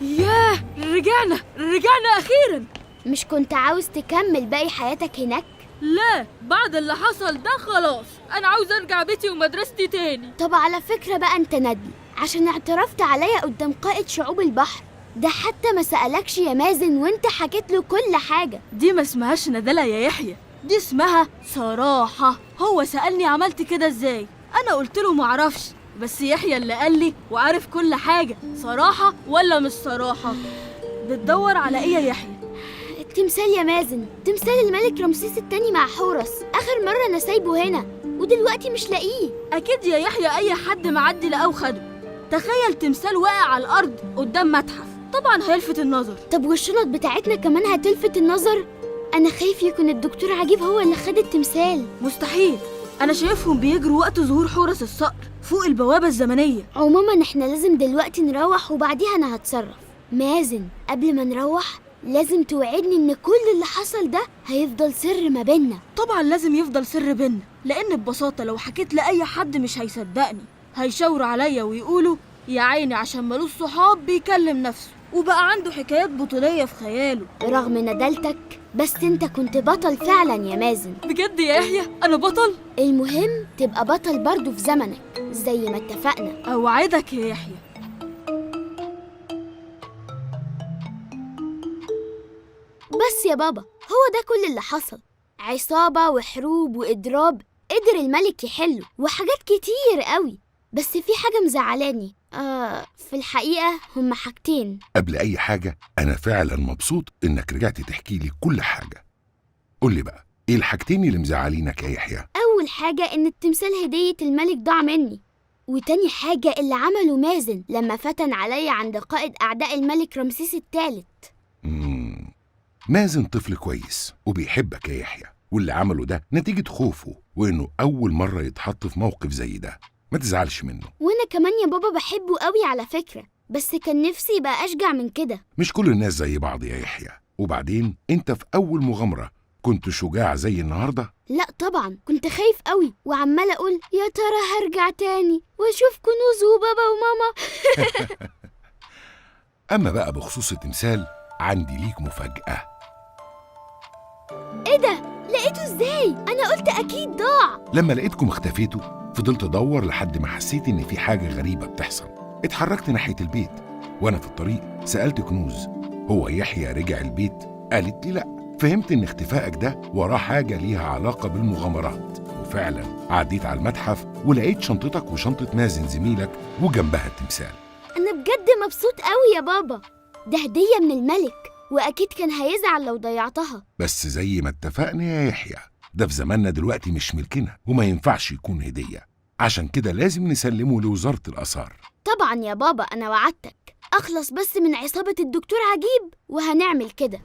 ياه، رجعنا أخيراً. مش كنت عاوز تكمل باقي حياتك هناك؟ لا، بعد اللي حصل ده خلاص، أنا عاوز أرجع بيتي ومدرستي تاني. طب على فكرة بقى انت ندل، عشان اعترفت عليا قدام قائد شعوب البحر ده، حتى ما سألكش يا مازن وانت حكيت له كل حاجة. دي ما اسمهاش ندلة يا يحيى، دي اسمها صراحة. هو سألني عملت كده ازاي، أنا قلت له معرفش، بس يحيى اللي قال لي وعارف كل حاجة. صراحة ولا مش صراحة؟ بتدور على ايه يا يحيى؟ التمثال يا مازن، تمثال الملك رمسيس الثاني مع حورس. آخر مرة أنا سايبه هنا ودلوقتي مش لاقيه. أكيد يا يحيى أي حد معدي لقاه وخده. تخيل تمثال واقع على الأرض قدام متحف، طبعا هيلفت النظر. طب والشنط بتاعتنا كمان هتلفت النظر؟ أنا خايف يكون الدكتور عجيب هو اللي خد التمثال. مستحيل، أنا شايفهم بيجروا وقت ظهور حورس الصقر فوق البوابة الزمنية. عموما احنا لازم دلوقتي نروح وبعديها أنا هتصرف. مازن، قبل ما نروح لازم توعدني إن كل اللي حصل ده هيفضل سر ما بيننا. طبعا لازم يفضل سر بينا، لأن ببساطة لو حكيت لأي حد مش هيصدقني، هيشاوروا عليا ويقولوا يا عيني عشان ملوش صحاب بيكلم نفسه وبقى عنده حكايات بطولية في خياله. رغم ندالتك بس انت كنت بطل فعلا يا مازن. بجد يا يحيى أنا بطل؟ المهم تبقى بطل برضو في زمنك زي ما اتفقنا. أوعدك يا يحيى. بس يا بابا، هو ده كل اللي حصل؟ عصابة وحروب وإضراب قدر الملك يحله وحاجات كتير قوي، بس في حاجة مزعلاني. في الحقيقة هما حاجتين. قبل أي حاجة أنا فعلا مبسوط إنك رجعت تحكي لي كل حاجة. قول لي بقى إيه الحاجتين اللي مزعلينك يا يحيى؟ أول حاجة إن التمثال هدية الملك ضاع مني، وتاني حاجة اللي عمله مازن لما فتن عليا عند قائد أعداء الملك رمسيس الثالث. مازن طفل كويس وبيحبك يا يحيى، واللي عمله ده نتيجة خوفه وإنه أول مرة يتحط في موقف زي ده. ما تزعلش منه. وأنا كمان يا بابا بحبه قوي على فكرة، بس كان نفسي يبقى أشجع من كده. مش كل الناس زي بعض يا يحيى، وبعدين أنت في أول مغامرة كنت شجاع زي النهاردة؟ لا طبعا، كنت خايف قوي وعمالة أقول يا ترى هرجع تاني وأشوف كنوز وبابا وماما. أما بقى بخصوص التمثال عندي ليك مفاجأة. إيه ده؟ لقيته إزاي؟ أنا قلت أكيد ضاع. لما لقيتكم اختفيتوا فضلت أدور لحد ما حسيت إن في حاجة غريبة بتحصل. اتحركت ناحية البيت، وأنا في الطريق سألت كنوز هو يحيى رجع البيت؟ قالت لي لأ. فهمت إن اختفائك ده وراه حاجة ليها علاقة بالمغامرات، وفعلا عديت على المتحف ولقيت شنطتك وشنطة مازن زميلك وجنبها التمثال. أنا بجد مبسوط قوي يا بابا، ده هدية من الملك وأكيد كان هيزعل لو ضيعتها. بس زي ما اتفقنا يا يحيى، ده في زماننا دلوقتي مش ملكنا وما ينفعش يكون هدية، عشان كده لازم نسلمه لوزارة الآثار. طبعا يا بابا، أنا وعدتك. أخلص بس من عصابة الدكتور عجيب وهنعمل كده.